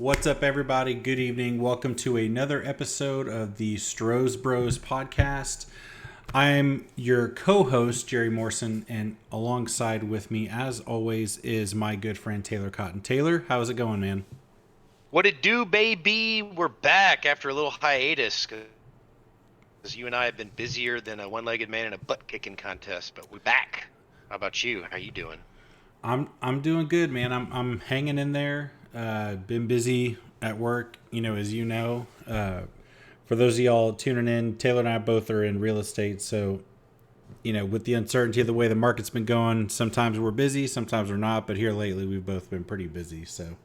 What's up, everybody? Good evening. Welcome to another episode of the StrosBros podcast. I'm your co-host, Jerry Morrison, and alongside with me, as always, is my good friend Taylor Cotton. Taylor, how's it going, man? What it do, baby? We're back after a little hiatus because you and I have been busier than a one-legged man in a butt-kicking contest, but we're back. How about you? How you doing? I'm doing good, man. I'm hanging in there. Been busy at work, as you know. For those of y'all tuning in, Taylor and I both are in real estate, so with the uncertainty of the way the market's been going, sometimes we're busy, sometimes we're not. But here lately, we've both been pretty busy. So,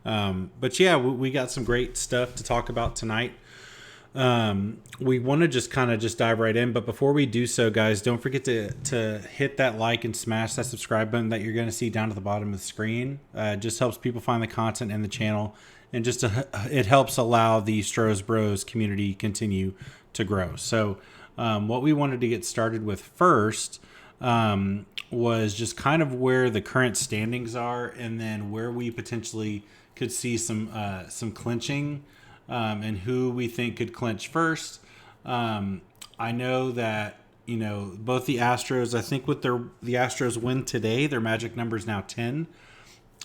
but yeah, we got some great stuff to talk about tonight. We want to just kind of just dive right in, but before we do so, guys, don't forget to hit that like and smash that subscribe button that you're going to see down at the bottom of the screen. It just helps people find the content and the channel, and it helps allow the StrosBros community continue to grow. So what we wanted to get started with first was just kind of where the current standings are, and then where we potentially could see some clinching, and who we think could clinch first. I know that both the Astros. I think with the Astros win today, their magic number is now 10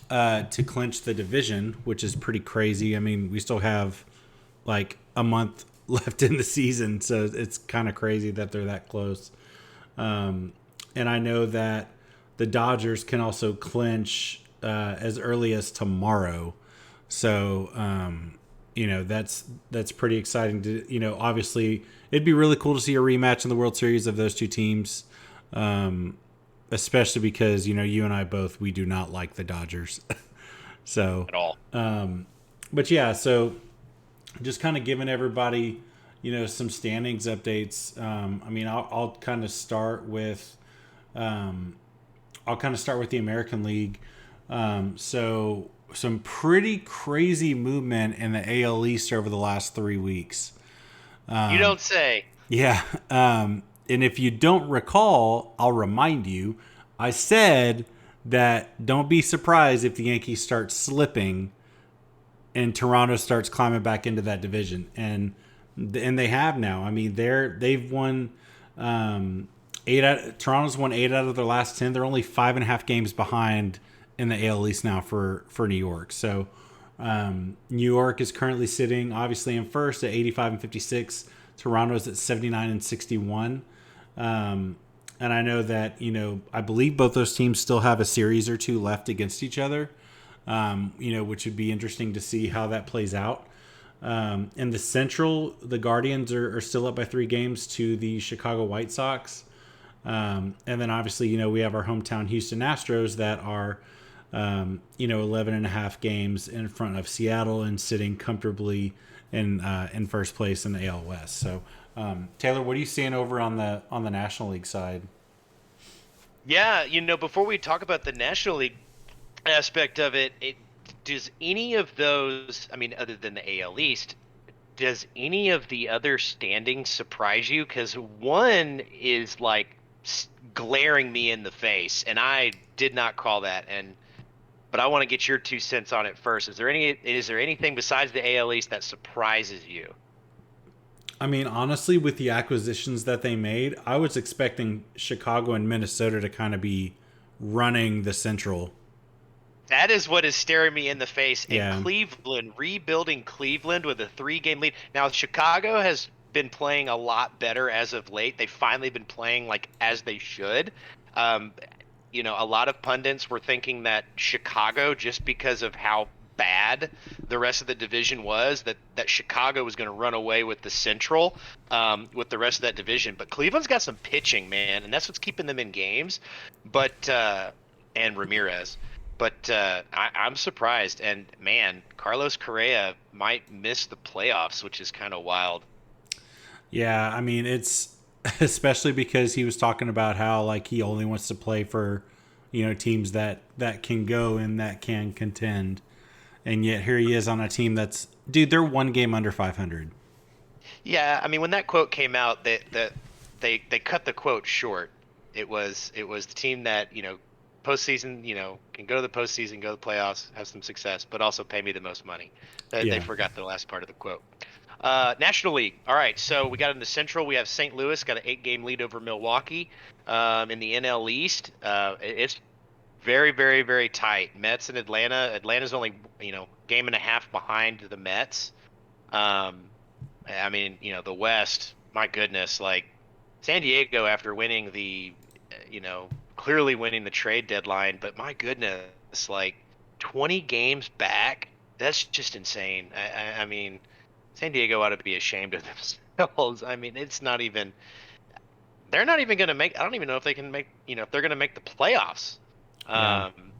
to clinch the division, which is pretty crazy. I mean, we still have like a month left in the season, so it's kind of crazy that they're that close. And I know that the Dodgers can also clinch as early as tomorrow. So that's pretty exciting to obviously it'd be really cool to see a rematch in the World Series of those two teams, especially because you and I both, we do not like the Dodgers. So At all. but yeah, so just kind of giving everybody some standings updates. I mean, I'll kind of start with the American League. So some pretty crazy movement in the AL East over the last 3 weeks. You don't say. Yeah. And if you don't recall, I'll remind you, I said that don't be surprised if the Yankees start slipping and Toronto starts climbing back into that division. And they have now. I mean, they've won Toronto's won 8 out of their last 10. They're only 5.5 games behind in the AL East now for New York. So New York is currently sitting obviously in first at 85 and 56. Toronto's at 79 and 61. And I know that I believe both those teams still have a series or two left against each other. Which would be interesting to see how that plays out. In the Central, the Guardians are still up by 3 games to the Chicago White Sox. And then obviously, we have our hometown Houston Astros that are 11 and a half games in front of Seattle and sitting comfortably in first place in the AL West. So, Taylor, what are you seeing over on the National League side? Yeah, before we talk about the National League aspect of it, does any of those, I mean, other than the AL East, does any of the other standings surprise you? Because one is like glaring me in the face, and I did not call that. But I want to get your 2 cents on it first. Is there anything besides the AL East that surprises you? I mean, honestly, with the acquisitions that they made, I was expecting Chicago and Minnesota to kind of be running the Central. That is what is staring me in the face. And Yeah. Cleveland, rebuilding Cleveland with a 3-game lead. Now, Chicago has been playing a lot better as of late. They've finally been playing like as they should. Um, a lot of pundits were thinking that Chicago, just because of how bad the rest of the division was, that Chicago was going to run away with the Central, with the rest of that division. But Cleveland's got some pitching, man, and that's what's keeping them in games. But and Ramirez. But I'm surprised. And man, Carlos Correa might miss the playoffs, which is kind of wild. Yeah, I mean, it's especially because he was talking about how like he only wants to play for teams that can go and that can contend. And yet here he is on a team that's, dude, they're 1 game under 500. Yeah, I mean, when that quote came out, they cut the quote short. It was the team that postseason, can go to the postseason, go to the playoffs, have some success, but also pay me the most money. They Yeah. forgot the last part of the quote. National League. All right, so we got in the Central. We have St. Louis got an 8-game lead over Milwaukee. In the NL East, it's very, very, very tight. Mets and Atlanta. Atlanta's only game and a half behind the Mets. Um, I mean, the West. My goodness, like San Diego after winning clearly winning the trade deadline, but my goodness, like 20 games back. That's just insane. I mean, San Diego ought to be ashamed of themselves. I mean, it's not even. They're not even going to make. I don't even know if they can make. If they're going to make the playoffs. Yeah. Um,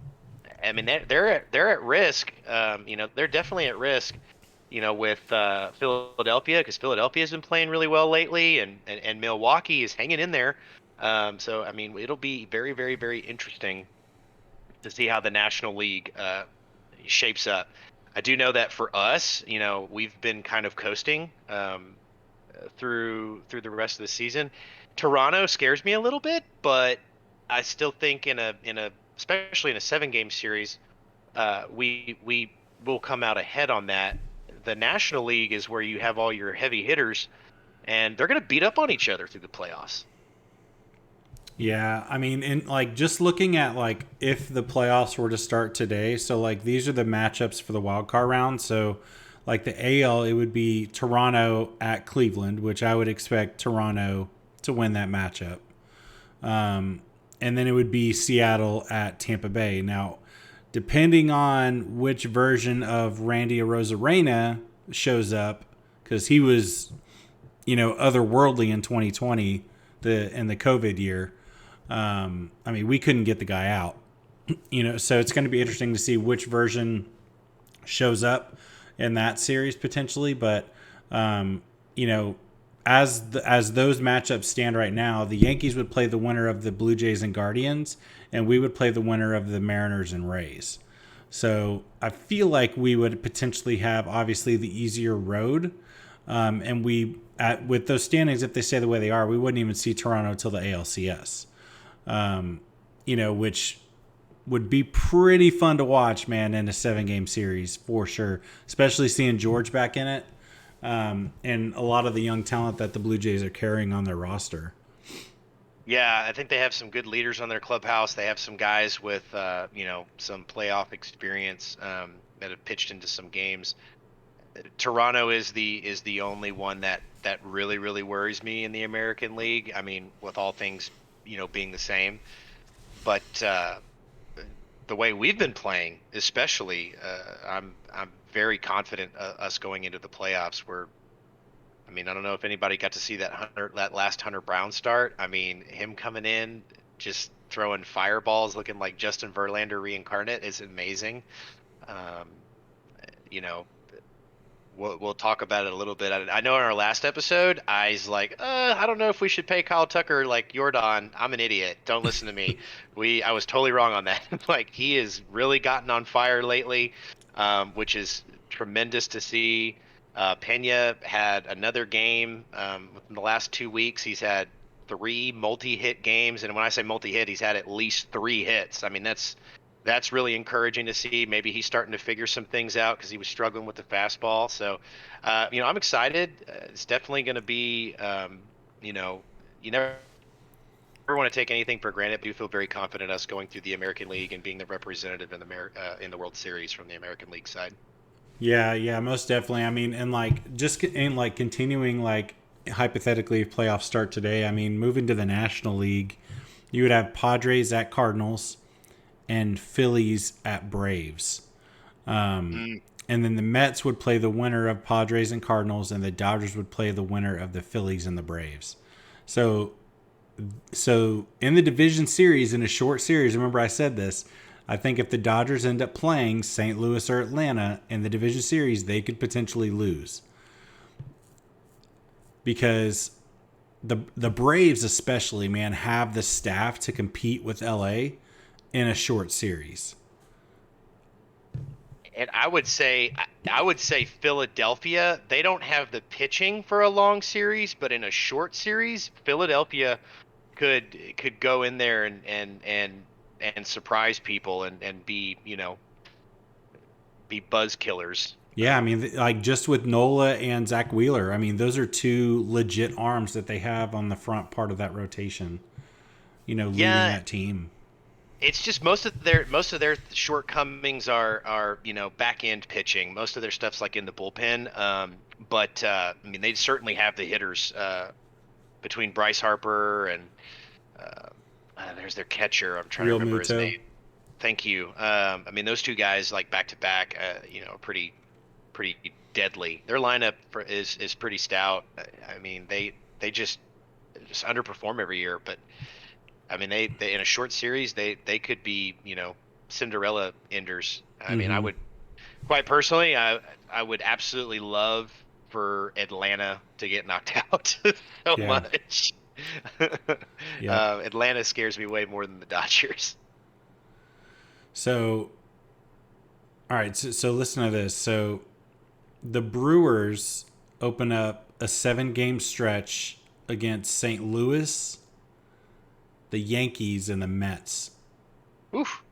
I mean, they're at risk. They're definitely at risk. With Philadelphia, because Philadelphia's been playing really well lately, and Milwaukee is hanging in there. So I mean, it'll be very, very, very interesting to see how the National League shapes up. I do know that for us, we've been kind of coasting through the rest of the season. Toronto scares me a little bit, but I still think in a especially in a 7-game series, we will come out ahead on that. The National League is where you have all your heavy hitters, and they're going to beat up on each other through the playoffs. Yeah, I mean, in like just looking at like if the playoffs were to start today, so like these are the matchups for the wild card round. So like the AL, it would be Toronto at Cleveland, which I would expect Toronto to win that matchup. And then it would be Seattle at Tampa Bay. Now, depending on which version of Randy Arozarena shows up, because he was, otherworldly in 2020, in the COVID year. I mean, we couldn't get the guy out, so it's going to be interesting to see which version shows up in that series potentially. But, you know, as those matchups stand right now, the Yankees would play the winner of the Blue Jays and Guardians, and we would play the winner of the Mariners and Rays. So I feel like we would potentially have obviously the easier road, and with those standings, if they stay the way they are, we wouldn't even see Toronto till the ALCS. Which would be pretty fun to watch, man, in a 7-game series for sure. Especially seeing George back in it, and a lot of the young talent that the Blue Jays are carrying on their roster. Yeah, I think they have some good leaders on their clubhouse. They have some guys with some playoff experience that have pitched into some games. Toronto is the only one that really, really worries me in the American League. I mean, with all things being the same, but the way we've been playing, especially, I'm very confident us going into the playoffs. I mean, I don't know if anybody got to see that last Hunter Brown start. I mean, him coming in, just throwing fireballs, looking like Justin Verlander reincarnate is amazing. Um, you know, we'll talk about it a little bit. I know in our last episode, I was like, I don't know if we should pay Kyle Tucker like Jordan. I'm an idiot. Don't listen to me. I was totally wrong on that. Like he has really gotten on fire lately, which is tremendous to see. Pena had another game within the last 2 weeks. He's had 3 multi-hit games, and when I say multi-hit, he's had at least 3 hits. I mean, that's really encouraging to see. Maybe he's starting to figure some things out because he was struggling with the fastball. So, I'm excited. It's definitely going to be, you never want to take anything for granted, but you feel very confident us going through the American League and being the representative in the World Series from the American League side. Yeah, yeah, most definitely. I mean, and like just in like continuing like hypothetically if playoffs start today, I mean, moving to the National League, you would have Padres at Cardinals and Phillies at Braves. Mm. And then the Mets would play the winner of Padres and Cardinals, and the Dodgers would play the winner of the Phillies and the Braves. So, so in the division series, in a short series, remember I said this. I think if the Dodgers end up playing St. Louis or Atlanta in the division series, they could potentially lose because the Braves, especially, man, have the staff to compete with LA in a short series. And I would say Philadelphia, they don't have the pitching for a long series, but in a short series, Philadelphia could go in there and and surprise people and be be buzz killers. Yeah, I mean, like just with Nola and Zach Wheeler, I mean, those are two legit arms that they have on the front part of that rotation. Leading Yeah, that team. it's just most of their shortcomings are back end pitching. Most of their stuff's like in the bullpen. But I mean, they certainly have the hitters between Bryce Harper and uh, there's their catcher. I'm trying to Real remember his name. Muto. Thank you. I mean, those two guys like back to back, pretty deadly. Their lineup is pretty stout. I mean, they just underperform every year, but I mean, they in a short series they could be Cinderella enders. I mean, I Mm-hmm. would quite personally, I would absolutely love for Atlanta to get knocked out so Yeah. much. Yep. Atlanta scares me way more than the Dodgers. So, all right. So listen to this. So the Brewers open up a 7-game stretch against St. Louis, the Yankees, and the Mets. Oof.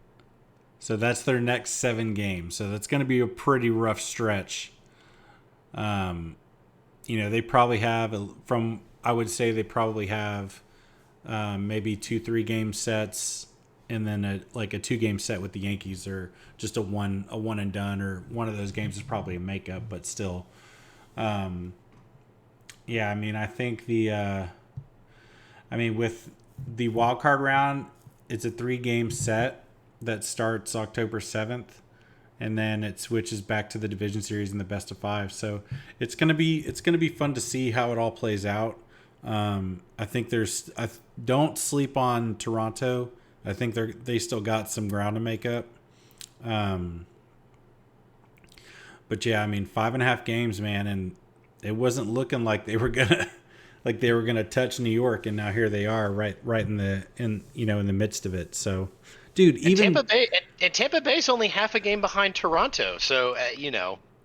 So that's their next 7 games. So that's going to be a pretty rough stretch. They probably have I would say they probably have maybe 2 3 game sets, and then a 2 game set with the Yankees, or just a one and done, or one of those games is probably a makeup, but still. Yeah, I mean, I think with the wild card round, it's a 3 game set that starts October 7th, and then it switches back to the division series in the best of 5. So it's gonna be fun to see how it all plays out. I think don't sleep on Toronto. I think they still got some ground to make up. Um, but yeah, I mean, 5.5 games, man, and it wasn't looking like they were gonna touch New York, and now here they are, right in the midst of it. So, dude, And even Tampa Bay's only half a game behind Toronto, so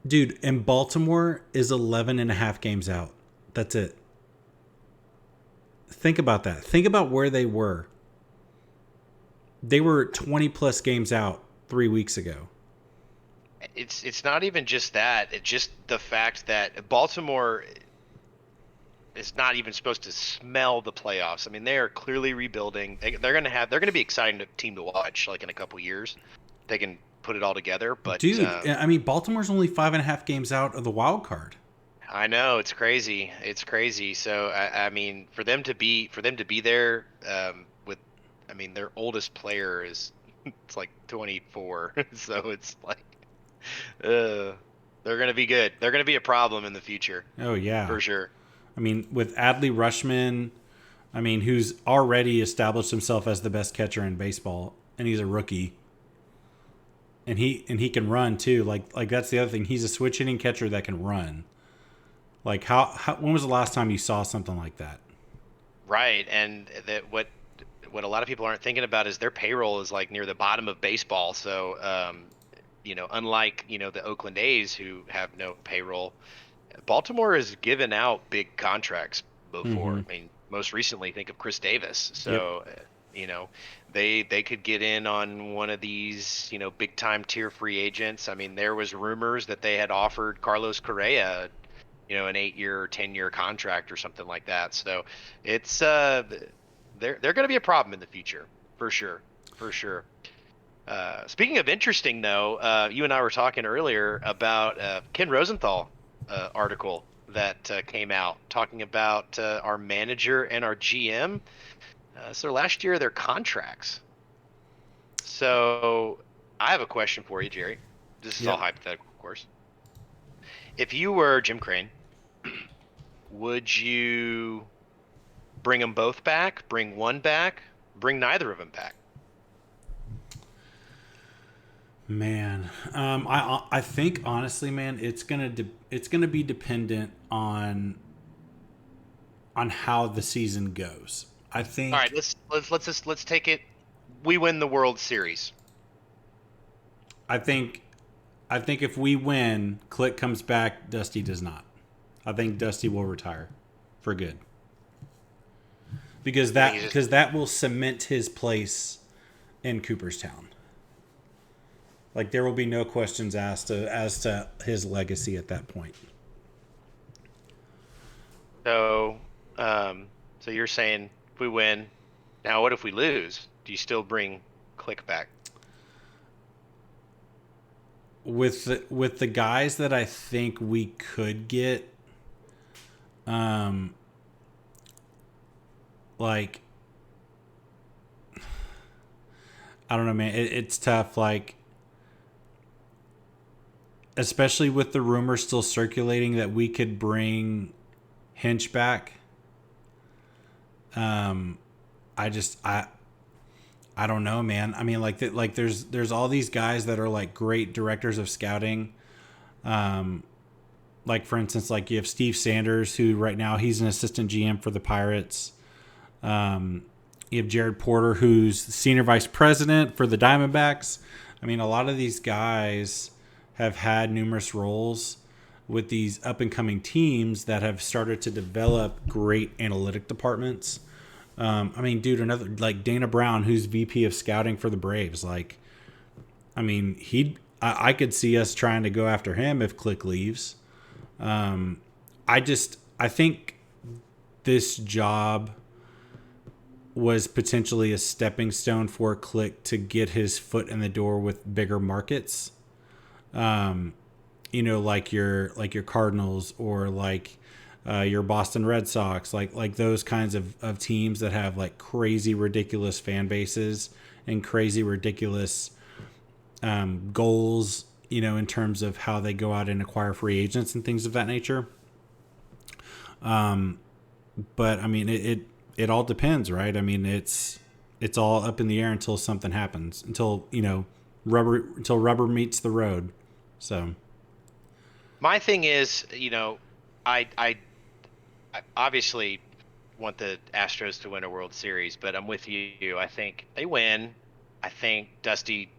dude, and Baltimore is 11.5 games out. That's it. Think about that. Think about where they were. They were 20 plus games out 3 weeks ago. it's not even just that. It's just the fact that Baltimore is not even supposed to smell the playoffs. I mean, they are clearly rebuilding. They're gonna be exciting team to watch. Like in a couple years, they can put it all together. But Dude, I mean, Baltimore's only 5.5 games out of the wild card. I know it's crazy. It's crazy. So I mean, for them to be there with, I mean, their oldest player is it's like 24. So it's like uh, they're gonna be good. They're gonna be a problem in the future Oh yeah. for sure. I mean, with Adley Rushman, I mean, who's already established himself as the best catcher in baseball, and he's a rookie. And he can run too. Like that's the other thing. He's a switch hitting catcher that can run. Like how when was the last time you saw something like that? Right, and that what a lot of people aren't thinking about is their payroll is like near the bottom of baseball. So, unlike the Oakland A's who have no payroll, Baltimore has given out big contracts before. Mm-hmm. I mean, most recently, think of Chris Davis. Yep. So, you know, they could get in on one of these big time tier free agents. I mean, there was rumors that they had offered Carlos Correa an 8 year or 10 year contract or something like that. So it's they're going to be a problem in the future for sure, for sure. Speaking of interesting though, you and I were talking earlier about Ken Rosenthal article that came out talking about our manager and our GM. So last year their contracts. So I have a question for you, Jerry. This is all Yep. hypothetical, of course. If you were Jim Crane, would you bring them both back? Bring one back? Bring neither of them back? Man, I think honestly, man, it's gonna be dependent on how the season goes. I All right, think let's take it. We win the World Series. I think I think if we win, Click comes back, Dusty does not. I think Dusty will retire for good. Because I think that he's just because that will cement his place in Cooperstown. Like there will be no questions asked as to his legacy at that point. So, so you're saying if we win, now what if we lose? Do you still bring Click back? With the guys that I think we could get, um, like I don't know, man. It's tough. Like especially with the rumor still circulating that we could bring Hinch back. Um, I just I don't know, man. I mean, like there's all these guys that are like great directors of scouting. Um, like for instance, like you have Steve Sanders, who right now he's an assistant GM for the Pirates. You have Jared Porter, who's the senior vice president for the Diamondbacks. I mean, a lot of these guys have had numerous roles with these up and coming teams that have started to develop great analytic departments. I mean, dude, another like Dana Brown, who's VP of scouting for the Braves. Like, I mean, I could see us trying to go after him if Click leaves. I think this job was potentially a stepping stone for Click to get his foot in the door with bigger markets. Like your Cardinals or like your Boston Red Sox, like those kinds of teams that have like crazy ridiculous fan bases and crazy ridiculous goals, in terms of how they go out and acquire free agents and things of that nature. But I mean, it all depends, right? I mean, it's all up in the air until something happens, until rubber meets the road. So My thing is, I obviously want the Astros to win a World Series, but I'm with you. I think they win. I think Dusty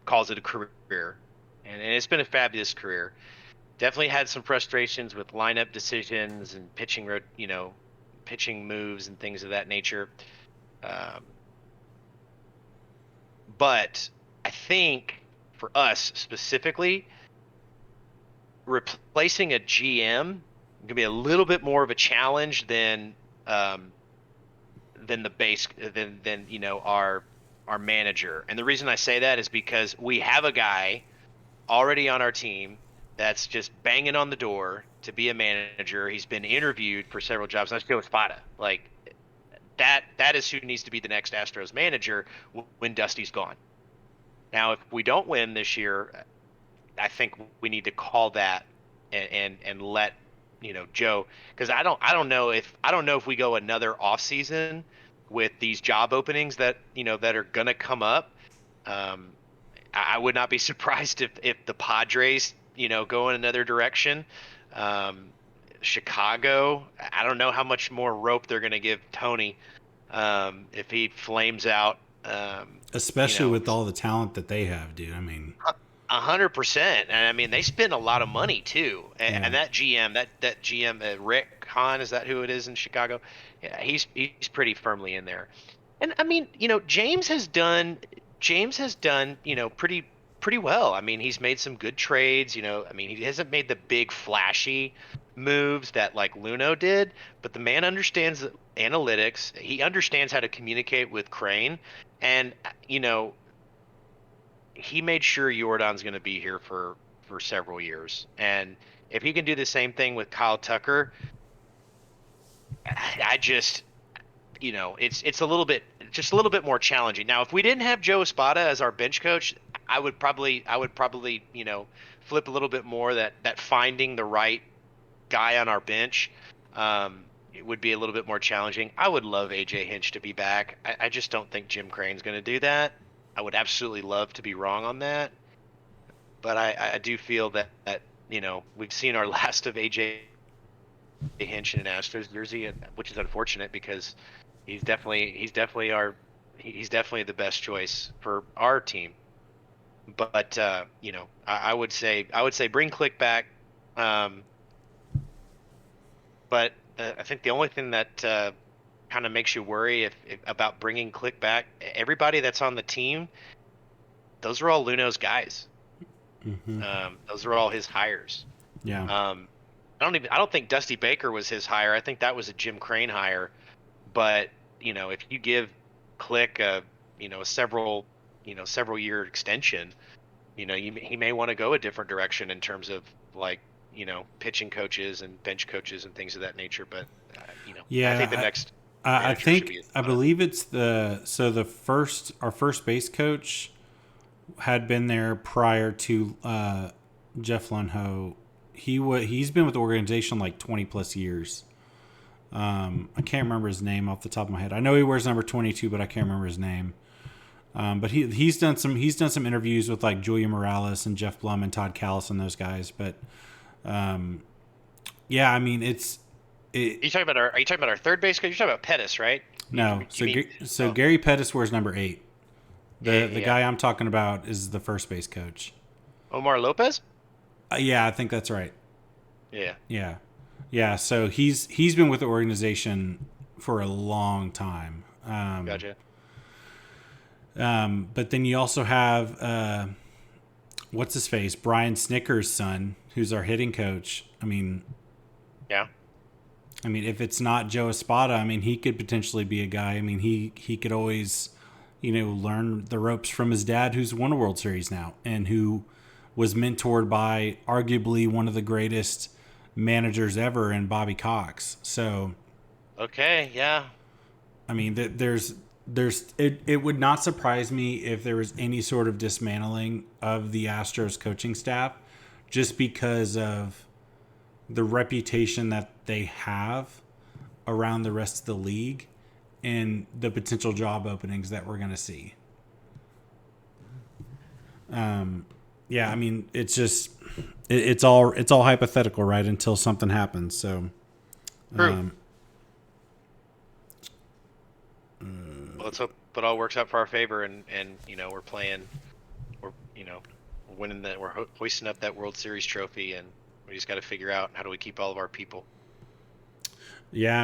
calls it a career, and it's been a fabulous career. Definitely had some frustrations with lineup decisions and pitching moves and things of that nature. Um, but I think for us specifically, replacing a GM can be a little bit more of a challenge um, than the base than our manager. And the reason I say that is because we have a guy already on our team that's just banging on the door to be a manager. He's been interviewed for several jobs. That's Joe Espada. Like that is who needs to be the next Astros manager when Dusty's gone. Now, if we don't win this year, I think we need to call that and let Joe, because I don't know if we go another off season with these job openings that are gonna come up. Um, I would not be surprised if the Padres go in another direction. Um, Chicago, I don't know how much more rope they're gonna give Tony if he flames out. You especially know, with all the talent that they have, dude. I mean, 100%. And I mean, they spend a lot of money too. yeah, And that GM, Rick Hahn, is that who it is in Chicago? Yeah, he's pretty firmly in there. And I mean, James has done, pretty well. I mean, he's made some good trades, I mean, he hasn't made the big flashy moves that like Luno did, but the man understands analytics. He understands how to communicate with Crane. And he made sure Jordan's going to be here for several years. And if he can do the same thing with Kyle Tucker, I just it's a little bit just a little bit more challenging. Now, if we didn't have Joe Espada as our bench coach, I would probably flip a little bit more that finding the right guy on our bench it would be a little bit more challenging. I would love AJ Hinch to be back. I just don't think Jim Crane's going to do that. I would absolutely love to be wrong on that, but I do feel that we've seen our last of AJ Hinch in an Astros jersey, which is unfortunate because he's definitely the best choice for our team. But I would say bring Click back. Um, but I think the only thing that kind of makes you worry if about bringing Click back. Everybody that's on the team, those are all Luno's guys. Mm-hmm. Those are all his hires. Yeah. Um, I don't think Dusty Baker was his hire. I think that was a Jim Crane hire. But if you give Click a several year extension, he may want to go a different direction in terms of like pitching coaches and bench coaches and things of that nature. But I think the Yeah. next I manager should be. I believe it's our first base coach had been there prior to Jeff Lunho. He's been with the organization like 20 plus years. I can't remember his name off the top of my head. I know he wears number 22, but I can't remember his name. But he's done some interviews with like Julia Morales and Jeff Blum and Todd Callis and those guys. But yeah, I mean Are you talking about our third base coach? You're talking about Pettis, right? no. Oh. Gary Pettis wears number 8. The Yeah. guy I'm talking about is the first base coach. Omar Lopez? Yeah, I think that's right. Yeah. Yeah, yeah. So he's been with the organization for a long time. Gotcha. But then you also have what's his face, Brian Snicker's son, who's our hitting coach. Yeah. If it's not Joe Espada, he could potentially be a guy. He could always, learn the ropes from his dad, who's won a World Series now, and who was mentored by arguably one of the greatest managers ever in Bobby Cox. So, Okay. Yeah. it would not surprise me if there was any sort of dismantling of the Astros coaching staff, just because of the reputation that they have around the rest of the league and the potential job openings that we're going to see. Yeah, it's just it's all hypothetical, right? Until something happens. So, True. Well, let's hope it all works out for our favor, and we're winning that, we're hoisting up that World Series trophy, and we just got to figure out how do we keep all of our people. Yeah,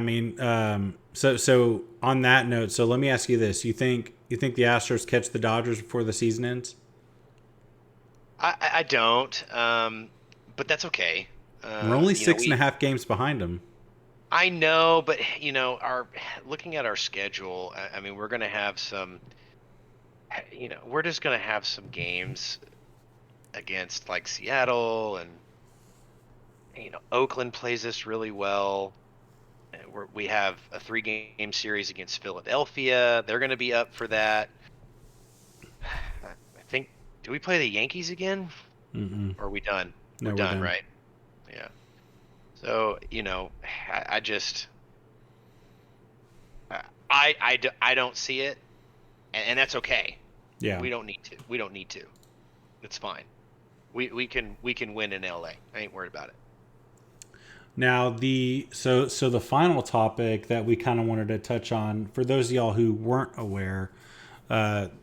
so on that note, so let me ask you this: you think the Astros catch the Dodgers before the season ends? I don't, but that's okay. We're only 6.5 games behind them. I know, but looking at our schedule, we're going to have some. We're just going to have some games against like Seattle, and Oakland plays us really well. We have a 3-game series against Philadelphia. They're going to be up for that. I think. Do we play the Yankees again? Mm-mm. Or are we done? No, we're we're done, done, right? Yeah. So I just I don't see it, and that's okay. Yeah, We don't need to. It's fine. We can win in LA. I ain't worried about it. Now the final topic that we kind of wanted to touch on, for those of y'all who weren't aware,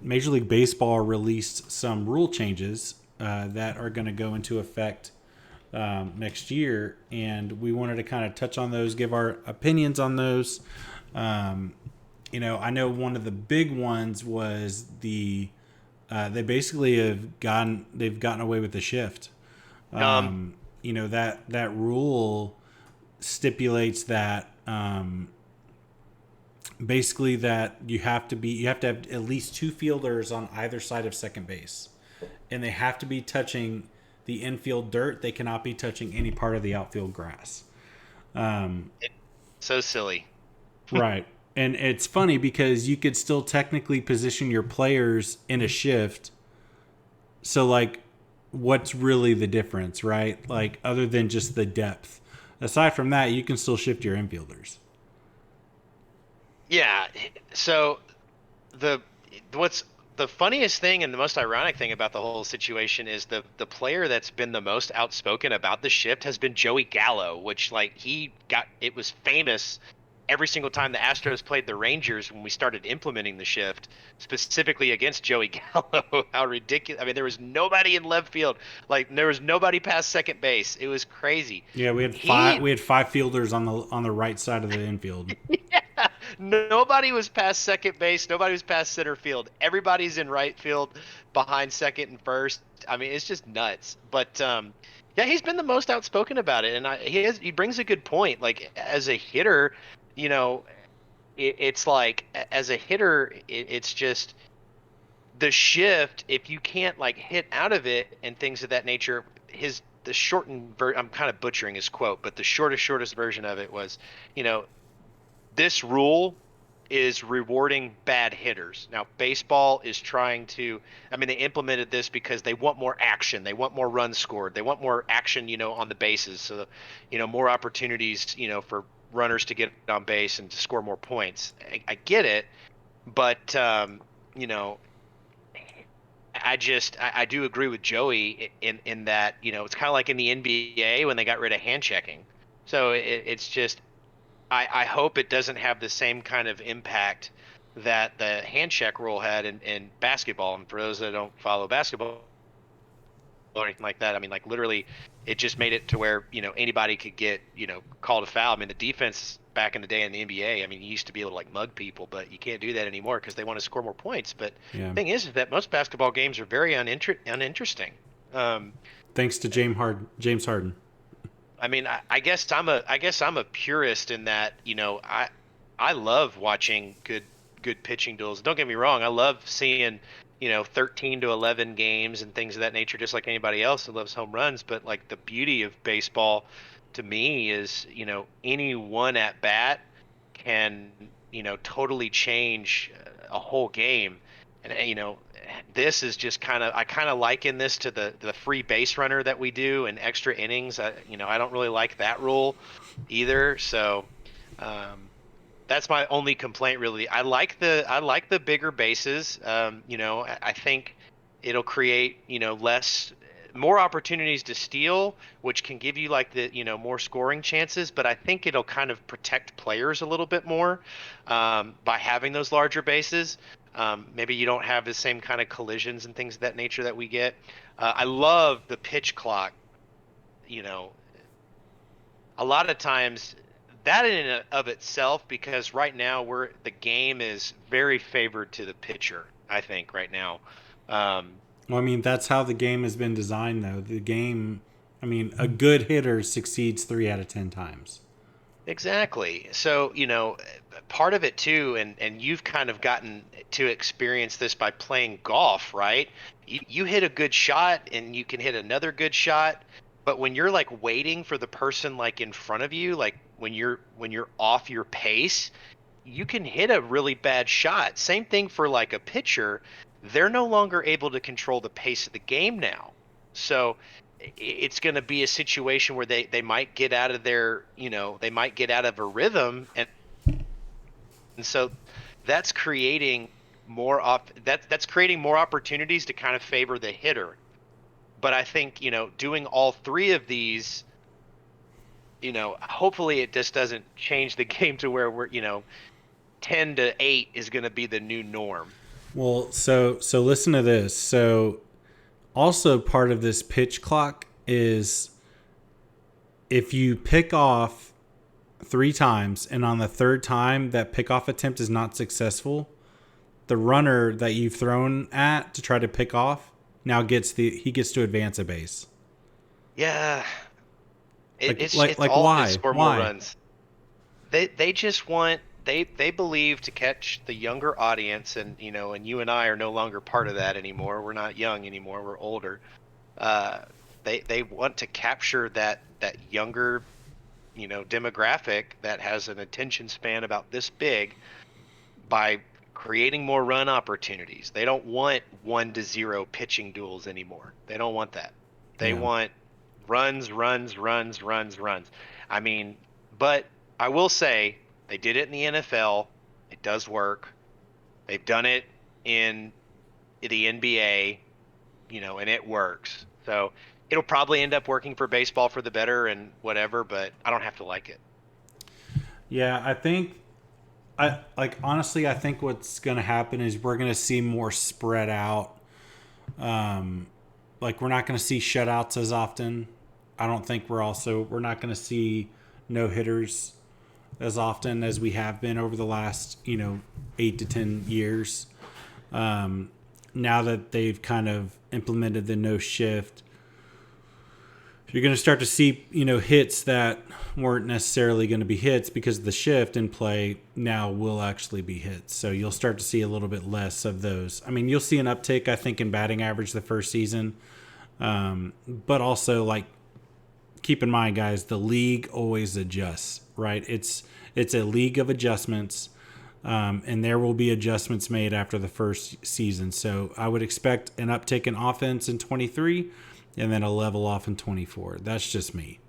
Major League Baseball released some rule changes that are going to go into effect next year, and we wanted to kind of touch on those, give our opinions on those. I know one of the big ones was they basically have gotten away with the shift. That rule stipulates that basically that you have to have at least 2 fielders on either side of second base, and they have to be touching the infield dirt. They cannot be touching any part of the outfield grass. So silly. Right. And it's funny because you could still technically position your players in a shift. So, like, what's really the difference, right? Like, other than just the depth. Aside from that, you can still shift your infielders. Yeah. So what's the funniest thing and the most ironic thing about the whole situation is the player that's been the most outspoken about the shift has been Joey Gallo, which it was famous every single time the Astros played the Rangers when we started implementing the shift, specifically against Joey Gallo. How ridiculous. There was nobody in left field. Like, there was nobody past second base. It was crazy. Yeah, we had 5 fielders on the right side of the infield. Yeah. Nobody was past second base. Nobody was past center field. Everybody's in right field behind second and first. I mean, it's just nuts. But yeah, he's been the most outspoken about it, and he brings a good point. Like as a hitter, you know, it's like as a hitter, it's just the shift. If you can't like hit out of it and things of that nature, the shortened I'm kind of butchering his quote, but the shortest version of it was, you know, this rule is rewarding bad hitters. Now, baseball is trying to, I mean, they implemented this because they want more action. They want more runs scored. They want more action, on the bases. So, more opportunities, for runners to get on base and to score more points. I get it, but, you know, I do agree with Joey in that, it's kind of like in the NBA when they got rid of hand checking. So it's just I hope it doesn't have the same kind of impact that the hand check rule had in basketball. And for those that don't follow basketball or anything like that, I mean, like literally, it just made it to where anybody could get called a foul. I mean, the defense back in the day in the NBA, I mean, you used to be able to like mug people, but you can't do that anymore because they want to score more points. But Yeah. the thing is that most basketball games are very uninteresting. Um, Thanks to James Harden. I mean, I guess I'm a purist in that, I love watching good pitching duels. Don't get me wrong, I love seeing, 13 to 11 games and things of that nature, just like anybody else that loves home runs. But like the beauty of baseball to me is, any one at bat can, totally change a whole game. And this is just I kind of liken this to the free base runner that we do in extra innings. I don't really like that rule either. So um, that's my only complaint really. I like the bigger bases. I think it'll create less more opportunities to steal, which can give you like the more scoring chances. But I think it'll kind of protect players a little bit more by having those larger bases. Maybe you don't have the same kind of collisions and things of that nature that we get. I love the pitch clock. You know, a lot of times that in and of itself, because right now the game is very favored to the pitcher. I think right now. Um, Well, I mean, that's how the game has been designed, though. The game, I mean, a good hitter succeeds 3 out of 10 times. Exactly. So, part of it too, and you've kind of gotten to experience this by playing golf, right? You hit a good shot and you can hit another good shot, but when you're like waiting for the person like in front of you, like when you're off your pace, you can hit a really bad shot. Same thing for like a pitcher. They're no longer able to control the pace of the game now. So it's going to be a situation where they might get out of they might get out of a rhythm, and so that's creating that's creating more opportunities to kind of favor the hitter. But I think, doing all three of these, hopefully it just doesn't change the game to where we're, 10 to 8 is going to be the new norm. Well, so listen to this. So also part of this pitch clock is if you pick off 3 times and on the third time that pickoff attempt is not successful, the runner that you've thrown at to try to pick off now he gets to advance a base. Yeah, it's Like all to why? score more Why? runs. They just want they believe to catch the younger audience, and and you and I are no longer part of that anymore. We're not young anymore. We're older. Uh, they want to capture that younger demographic that has an attention span about this big by creating more run opportunities. They don't want 1-0 pitching duels anymore. They don't want that. They Yeah. want runs, runs, runs, runs, runs. I mean, but I will say they did it in the NFL. It does work. They've done it in the NBA, and it works. So it'll probably end up working for baseball for the better and whatever, but I don't have to like it. Yeah, I think I like honestly I think what's going to happen is we're going to see more spread out. Like we're not going to see shutouts as often. I don't think we're not going to see no hitters as often as we have been over the last 8 to 10 years. Now that they've kind of implemented the no shift, you're going to start to see hits that weren't necessarily going to be hits because the shift in play now will actually be hits. So you'll start to see a little bit less of those. I mean, you'll see an uptick, I think, in batting average the first season, but also like keep in mind, guys, the league always adjusts, right? It's a league of adjustments. And there will be adjustments made after the first season. So I would expect an uptick in offense in 23 and then a level off in 24. That's just me.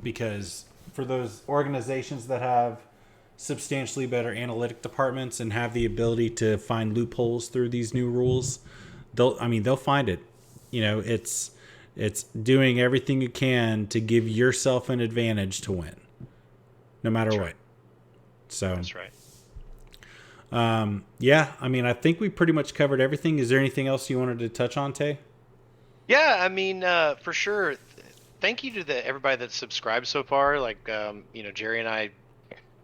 Because for those organizations that have substantially better analytic departments and have the ability to find loopholes through these new rules, they'll find it. It's doing everything you can to give yourself an advantage to win, no matter what. So that's right. Yeah, I mean, I think we pretty much covered everything. Is there anything else you wanted to touch on, Tay? Yeah, I mean, for sure. Thank you to everybody that's subscribed so far. Like, Jerry and I,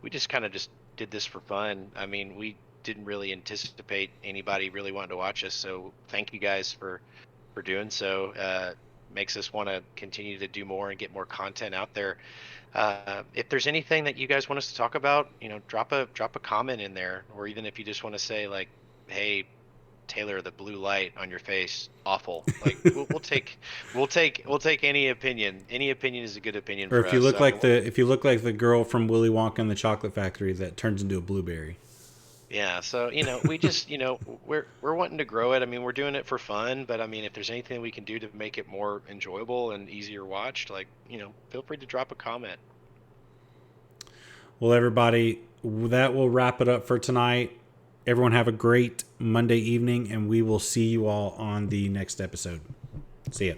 we just kind of just did this for fun. I mean, we didn't really anticipate anybody really wanting to watch us. So thank you guys for doing so. Makes us want to continue to do more and get more content out there. If there's anything that you guys want us to talk about, drop a comment in there, or even if you just want to say like, "Hey, Taylor, the blue light on your face, awful." Like we'll take any opinion. Any opinion is a good opinion Or for if you us. look I mean, if you look like the girl from Willy Wonka and the Chocolate Factory that turns into a blueberry. yeah. So we just we're wanting to grow it. I mean, we're doing it for fun, but I mean, if there's anything we can do to make it more enjoyable and easier watched, like feel free to drop a comment. Well, everybody, that will wrap it up for tonight. Everyone have a great Monday evening, and we will see you all on the next episode. See ya.